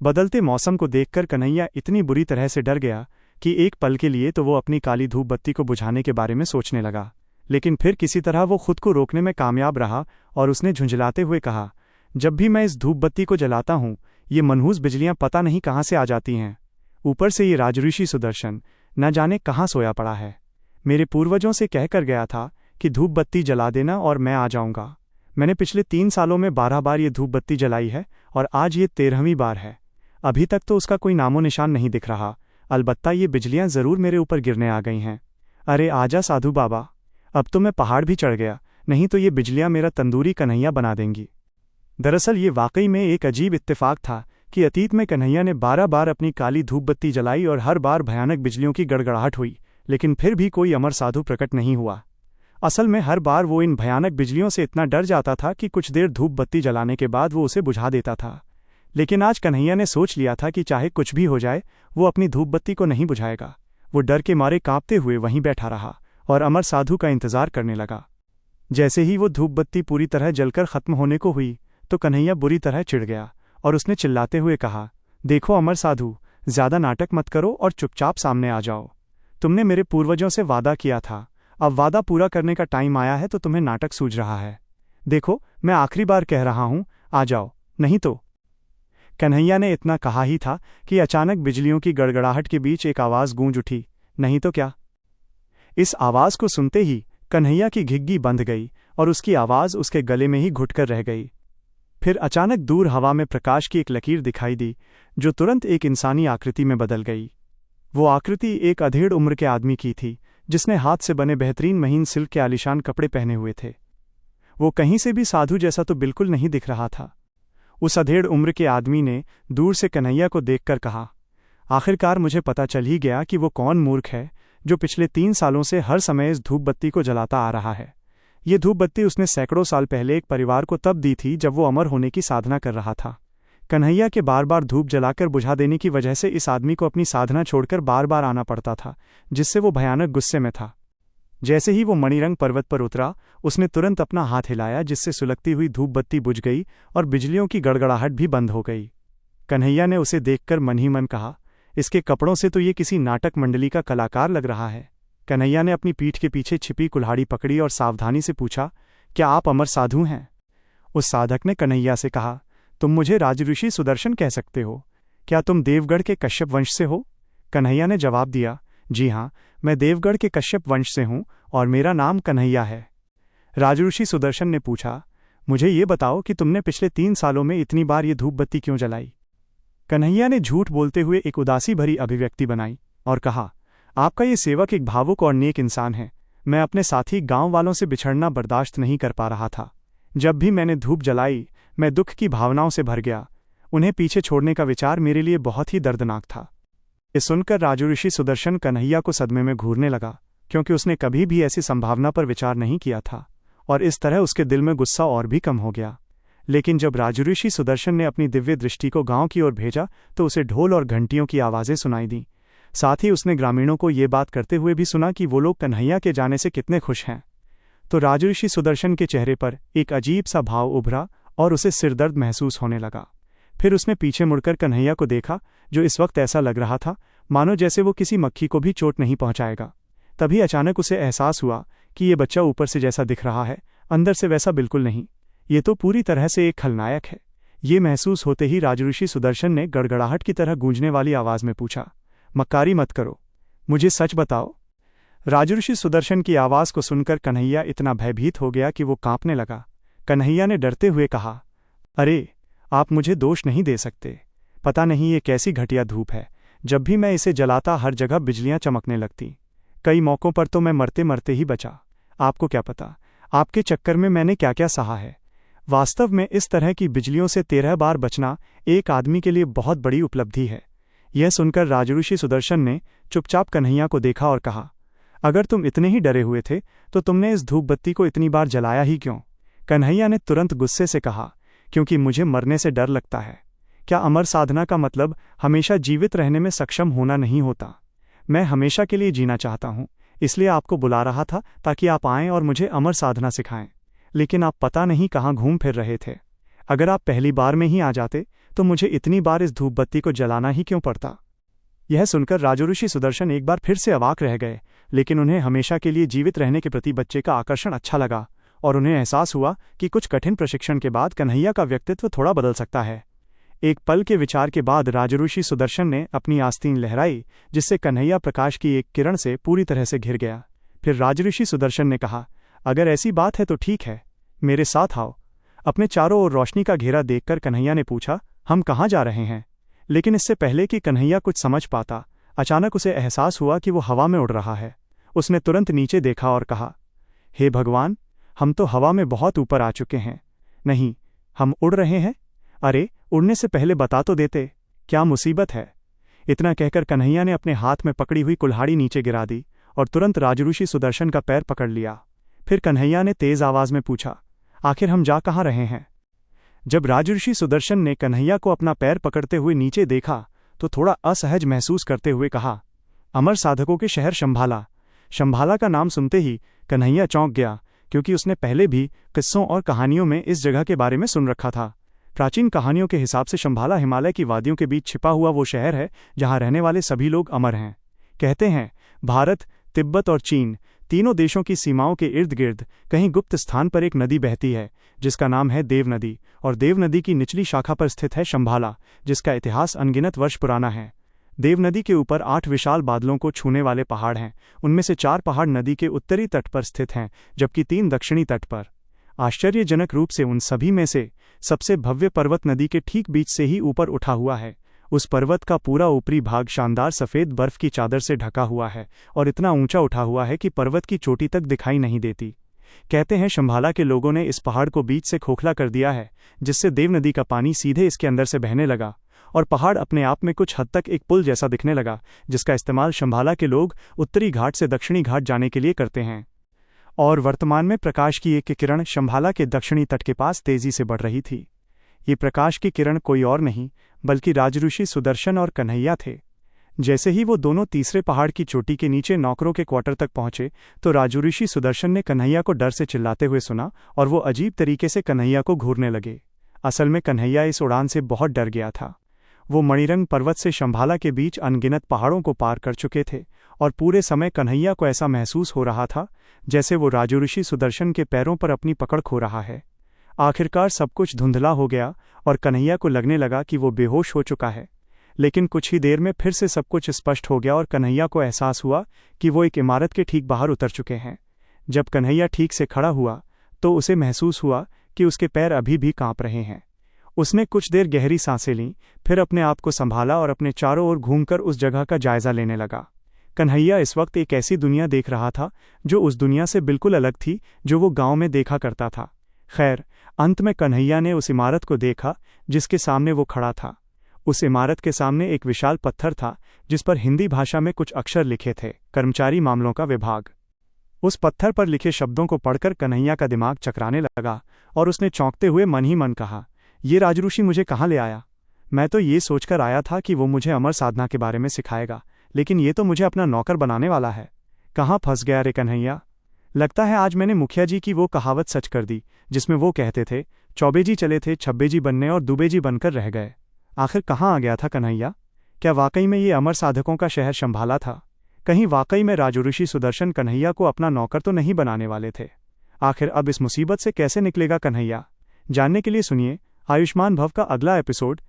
बदलते मौसम को देखकर कन्हैया इतनी बुरी तरह से डर गया कि एक पल के लिए तो वो अपनी काली धूप बत्ती को बुझाने के बारे में सोचने लगा, लेकिन फिर किसी तरह वो खुद को रोकने में कामयाब रहा और उसने झुंझलाते हुए कहा, जब भी मैं इस धूप बत्ती को जलाता हूँ ये मनहूस बिजलियां पता नहीं कहाँ से आ जाती हैं। ऊपर से ये राजऋषि सुदर्शन न जाने कहाँ सोया पड़ा है। मेरे पूर्वजों से कहकर गया था कि धूप बत्ती जला देना और मैं आ जाऊंगा। मैंने पिछले 3 सालों में 12 बार ये धूप बत्ती जलाई है और आज ये 13वीं बार है। अभी तक तो उसका कोई नामो निशान नहीं दिख रहा। अलबत्ता ये बिजलियां ज़रूर मेरे ऊपर गिरने आ गई हैं। अरे आजा साधु बाबा, अब तो मैं पहाड़ भी चढ़ गया, नहीं तो ये बिजलियां मेरा तंदूरी कन्हैया बना देंगी। दरअसल ये वाकई में एक अजीब इत्तेफाक था कि अतीत में कन्हैया ने 12 बार अपनी काली धूप बत्ती जलाई और हर बार भयानक बिजलियों की गड़गड़ाहट हुई, लेकिन फिर भी कोई अमर साधु प्रकट नहीं हुआ। असल में हर बार वो इन भयानक बिजलियों से इतना डर जाता था कि कुछ देर धूप बत्ती जलाने के बाद वो उसे बुझा देता था। लेकिन आज कन्हैया ने सोच लिया था कि चाहे कुछ भी हो जाए वो अपनी धूप बत्ती को नहीं बुझाएगा। वो डर के मारे कांपते हुए वहीं बैठा रहा और अमर साधु का इंतजार करने लगा। जैसे ही वो धूप बत्ती पूरी तरह जलकर खत्म होने को हुई तो कन्हैया बुरी तरह चिढ़ गया और उसने चिल्लाते हुए कहा, देखो अमर साधु, ज्यादा नाटक मत करो और चुपचाप सामने आ जाओ। तुमने मेरे पूर्वजों से वादा किया था, अब वादा पूरा करने का टाइम आया है तो तुम्हें नाटक सूझ रहा है। देखो मैं आखिरी बार कह रहा हूं, आ जाओ, नहीं तो। कन्हैया ने इतना कहा ही था कि अचानक बिजलियों की गड़गड़ाहट के बीच एक आवाज़ गूंज उठी, नहीं तो क्या। इस आवाज़ को सुनते ही कन्हैया की घिग्गी बंध गई और उसकी आवाज़ उसके गले में ही घुटकर रह गई। फिर अचानक दूर हवा में प्रकाश की एक लकीर दिखाई दी जो तुरंत एक इंसानी आकृति में बदल गई। वो आकृति एक अधेड़ उम्र के आदमी की थी जिसने हाथ से बने बेहतरीन महीन सिल्क के आलीशान कपड़े पहने हुए थे। वो कहीं से भी साधु जैसा तो बिल्कुल नहीं दिख रहा था। उस अधेड़ उम्र के आदमी ने दूर से कन्हैया को देखकर कहा, आखिरकार मुझे पता चल ही गया कि वो कौन मूर्ख है जो पिछले 3 सालों से हर समय इस धूप बत्ती को जलाता आ रहा है। ये धूप बत्ती उसने सैकड़ों साल पहले एक परिवार को तब दी थी जब वो अमर होने की साधना कर रहा था। कन्हैया के बार बार धूप जलाकर बुझा देने की वजह से इस आदमी को अपनी साधना छोड़कर बार बार आना पड़ता था, जिससे वो भयानक गुस्से में था। जैसे ही वो मणिरंग पर्वत पर उतरा उसने तुरंत अपना हाथ हिलाया जिससे सुलगती हुई धूप बत्ती बुझ गई और बिजलियों की गड़गड़ाहट भी बंद हो गई। कन्हैया ने उसे देखकर मन ही मन कहा, इसके कपड़ों से तो ये किसी नाटक मंडली का कलाकार लग रहा है। कन्हैया ने अपनी पीठ के पीछे छिपी कुल्हाड़ी पकड़ी और सावधानी से पूछा, क्या आप अमर साधु हैं? उस साधक ने कन्हैया से कहा, तुम मुझे राजऋषि सुदर्शन कह सकते हो। क्या तुम देवगढ़ के कश्यप वंश से हो? कन्हैया ने जवाब दिया, जी हाँ, मैं देवगढ़ के कश्यप वंश से हूँ और मेरा नाम कन्हैया है। राजऋषि सुदर्शन ने पूछा, मुझे ये बताओ कि तुमने पिछले 3 सालों में इतनी बार ये धूप बत्ती क्यों जलाई? कन्हैया ने झूठ बोलते हुए एक उदासी भरी अभिव्यक्ति बनाई और कहा, आपका ये सेवक एक भावुक और नेक इंसान है। मैं अपने साथी गांव वालों से बिछड़ना बर्दाश्त नहीं कर पा रहा था। जब भी मैंने धूप जलाई मैं दुख की भावनाओं से भर गया। उन्हें पीछे छोड़ने का विचार मेरे लिए बहुत ही दर्दनाक था। ये सुनकर राजऋषि सुदर्शन कन्हैया को सदमे में घूरने लगा, क्योंकि उसने कभी भी ऐसी संभावना पर विचार नहीं किया था और इस तरह उसके दिल में गुस्सा और भी कम हो गया। लेकिन जब राजऋषि सुदर्शन ने अपनी दिव्य दृष्टि को गांव की ओर भेजा तो उसे ढोल और घंटियों की आवाज़ें सुनाई दी। साथ ही उसने ग्रामीणों को ये बात करते हुए भी सुना कि वो लोग कन्हैया के जाने से कितने खुश हैं। तो राजऋषि सुदर्शन के चेहरे पर एक अजीब सा भाव उभरा और उसे सिरदर्द महसूस होने लगा। फिर उसने पीछे मुड़कर कन्हैया को देखा, जो इस वक्त ऐसा लग रहा था मानो जैसे वो किसी मक्खी को भी चोट नहीं पहुंचाएगा। तभी अचानक उसे एहसास हुआ कि ये बच्चा ऊपर से जैसा दिख रहा है अंदर से वैसा बिल्कुल नहीं। ये तो पूरी तरह से एक खलनायक है। ये महसूस होते ही राजऋषि सुदर्शन ने गड़गड़ाहट की तरह गूंजने वाली आवाज़ में पूछा, मक्कारी मत करो, मुझे सच बताओ। राजऋषि सुदर्शन की आवाज़ को सुनकर कन्हैया इतना भयभीत हो गया कि वो कांपने लगा। कन्हैया ने डरते हुए कहा, अरे आप मुझे दोष नहीं दे सकते। पता नहीं ये कैसी घटिया धूप है, जब भी मैं इसे जलाता हर जगह बिजलियां चमकने लगती। कई मौक़ों पर तो मैं मरते मरते ही बचा। आपको क्या पता आपके चक्कर में मैंने क्या क्या सहा है। वास्तव में इस तरह की बिजलियों से 13 बार बचना एक आदमी के लिए बहुत बड़ी उपलब्धि है। यह सुनकर राजऋषि सुदर्शन ने चुपचाप कन्हैया को देखा और कहा, अगर तुम इतने ही डरे हुए थे तो तुमने इस धूप बत्ती को इतनी बार जलाया ही क्यों? कन्हैया ने तुरंत गुस्से से कहा, क्योंकि मुझे मरने से डर लगता है। क्या अमर साधना का मतलब हमेशा जीवित रहने में सक्षम होना नहीं होता? मैं हमेशा के लिए जीना चाहता हूँ, इसलिए आपको बुला रहा था ताकि आप आएं और मुझे अमर साधना सिखाएं। लेकिन आप पता नहीं कहाँ घूम फिर रहे थे। अगर आप पहली बार में ही आ जाते तो मुझे इतनी बार इस धूप बत्ती को जलाना ही क्यों पड़ता। यह सुनकर राजऋषि सुदर्शन एक बार फिर से अवाक रह गए, लेकिन उन्हें हमेशा के लिए जीवित रहने के प्रति बच्चे का आकर्षण अच्छा लगा और उन्हें एहसास हुआ कि कुछ कठिन प्रशिक्षण के बाद कन्हैया का व्यक्तित्व थोड़ा बदल सकता है। एक पल के विचार के बाद राजऋषि सुदर्शन ने अपनी आस्तीन लहराई, जिससे कन्हैया प्रकाश की एक किरण से पूरी तरह से घिर गया। फिर राजऋषि सुदर्शन ने कहा, अगर ऐसी बात है तो ठीक है, मेरे साथ आओ। अपने चारों ओर रोशनी का घेरा देखकर कन्हैया ने पूछा, हम कहाँ जा रहे हैं? लेकिन इससे पहले कि कन्हैया कुछ समझ पाता, अचानक उसे एहसास हुआ कि वो हवा में उड़ रहा है। उसने तुरंत नीचे देखा और कहा, हे भगवान, हम तो हवा में बहुत ऊपर आ चुके हैं। नहीं, हम उड़ रहे हैं? अरे, उड़ने से पहले बता तो देते, क्या मुसीबत है? इतना कहकर कन्हैया ने अपने हाथ में पकड़ी हुई कुल्हाड़ी नीचे गिरा दी और तुरंत राजऋषि सुदर्शन का पैर पकड़ लिया। फिर कन्हैया ने तेज आवाज में पूछा, आखिर हम जा कहाँ रहे हैं? जब राजऋषि सुदर्शन ने कन्हैया को अपना पैर पकड़ते हुए नीचे देखा तो थोड़ा असहज महसूस करते हुए कहा, अमर साधकों के शहर शंभाला। शंभाला का नाम सुनते ही कन्हैया चौंक गया, क्योंकि उसने पहले भी किस्सों और कहानियों में इस जगह के बारे में सुन रखा था। प्राचीन कहानियों के हिसाब से शंभाला हिमालय की वादियों के बीच छिपा हुआ वो शहर है जहाँ रहने वाले सभी लोग अमर हैं। कहते हैं, भारत, तिब्बत और चीन तीनों देशों की सीमाओं के इर्द गिर्द कहीं गुप्त स्थान पर एक नदी बहती है, जिसका नाम है देव नदी, और देव नदी की निचली शाखा पर स्थित है शंभाला, जिसका इतिहास अनगिनत वर्ष पुराना है। देव नदी के ऊपर 8 विशाल बादलों को छूने वाले पहाड़ हैं। उनमें से 4 पहाड़ नदी के उत्तरी तट पर स्थित हैं, जबकि 3 दक्षिणी तट पर। आश्चर्यजनक रूप से उन सभी में से सबसे भव्य पर्वत नदी के ठीक बीच से ही ऊपर उठा हुआ है। उस पर्वत का पूरा ऊपरी भाग शानदार सफ़ेद बर्फ की चादर से ढका हुआ है और इतना ऊंचा उठा हुआ है कि पर्वत की चोटी तक दिखाई नहीं देती। कहते हैं, शंभाला के लोगों ने इस पहाड़ को बीच से खोखला कर दिया है, जिससे देव नदी का पानी सीधे इसके अंदर से बहने लगा और पहाड़ अपने आप में कुछ हद तक एक पुल जैसा दिखने लगा, जिसका इस्तेमाल शंभाला के लोग उत्तरी घाट से दक्षिणी घाट जाने के लिए करते हैं। और वर्तमान में प्रकाश की एक किरण शंभाला के दक्षिणी तट के पास तेजी से बढ़ रही थी। ये प्रकाश की किरण कोई और नहीं बल्कि राजऋषि सुदर्शन और कन्हैया थे। जैसे ही वो दोनों तीसरे पहाड़ की चोटी के नीचे नौकरों के क्वार्टर तक पहुंचे तो राजऋषि सुदर्शन ने कन्हैया को डर से चिल्लाते हुए सुना और वो अजीब तरीके से कन्हैया को घूरने लगे। असल में कन्हैया इस उड़ान से बहुत डर गया था। वो मणिरंग पर्वत से शंभाला के बीच अनगिनत पहाड़ों को पार कर चुके थे और पूरे समय कन्हैया को ऐसा महसूस हो रहा था जैसे वो राजऋषि सुदर्शन के पैरों पर अपनी पकड़ खो रहा है। आखिरकार सब कुछ धुंधला हो गया और कन्हैया को लगने लगा कि वो बेहोश हो चुका है। लेकिन कुछ ही देर में फिर से सब कुछ स्पष्ट हो गया और कन्हैया को एहसास हुआ कि वो एक इमारत के ठीक बाहर उतर चुके हैं। जब कन्हैया ठीक से खड़ा हुआ तो उसे महसूस हुआ कि उसके पैर अभी भी कांप रहे हैं। उसने कुछ देर गहरी सांसें लीं, फिर अपने आप को संभाला और अपने चारों ओर घूमकर उस जगह का जायजा लेने लगा। कन्हैया इस वक्त एक ऐसी दुनिया देख रहा था जो उस दुनिया से बिल्कुल अलग थी जो वो गांव में देखा करता था। खैर, अंत में कन्हैया ने उस इमारत को देखा जिसके सामने वो खड़ा था। उस इमारत के सामने एक विशाल पत्थर था जिस पर हिंदी भाषा में कुछ अक्षर लिखे थे, कर्मचारी मामलों का विभाग। उस पत्थर पर लिखे शब्दों को पढ़कर कन्हैया का दिमाग चकराने लगा और उसने चौंकते हुए मन ही मन कहा, ये राजऋषि मुझे कहाँ ले आया? मैं तो ये सोचकर आया था कि वो मुझे अमर साधना के बारे में सिखाएगा, लेकिन ये तो मुझे अपना नौकर बनाने वाला है। कहाँ फंस गया रे कन्हैया? लगता है आज मैंने मुखिया जी की वो कहावत सच कर दी जिसमें वो कहते थे, चौबे जी चले थे छब्बे जी बनने और दुबे जी बनकर रह गए। आखिर कहाँ आ गया था कन्हैया? क्या वाकई में ये अमर साधकों का शहर शंभाला था? कहीं वाकई में राजऋषि सुदर्शन कन्हैया को अपना नौकर तो नहीं बनाने वाले थे? आखिर अब इस मुसीबत से कैसे निकलेगा कन्हैया? जानने के लिए सुनिए आयुष्मान भव का अगला एपिसोड